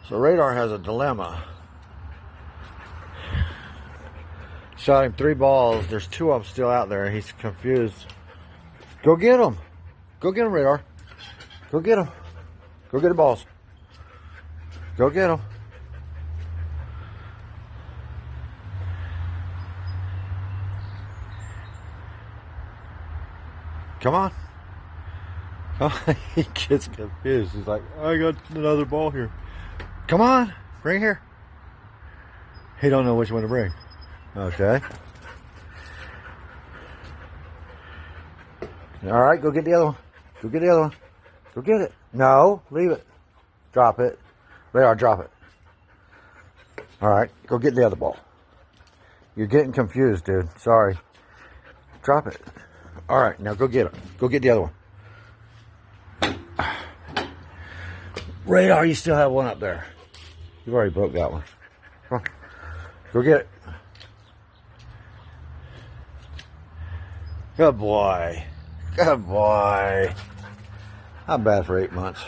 So Radar has a dilemma. Shot him 3 balls. There's 2 of them still out there. He's confused. Go get them. Go get them, Radar. Go get them. Go get the balls. Go get them. Come on. Oh, he gets confused. He's like, I got another ball here. Come on, bring here. He don't know which one to bring. Okay. All right, go get the other one. Go get the other one. Go get it. No, leave it. Drop it. Radar, drop it. All right, go get the other ball. You're getting confused, dude. Sorry. Drop it. All right, now go get it. Go get the other one. Radar, you still have one up there. You've already broke that one. Come on. Go get it. Good boy. Good boy. Not bad for 8 months.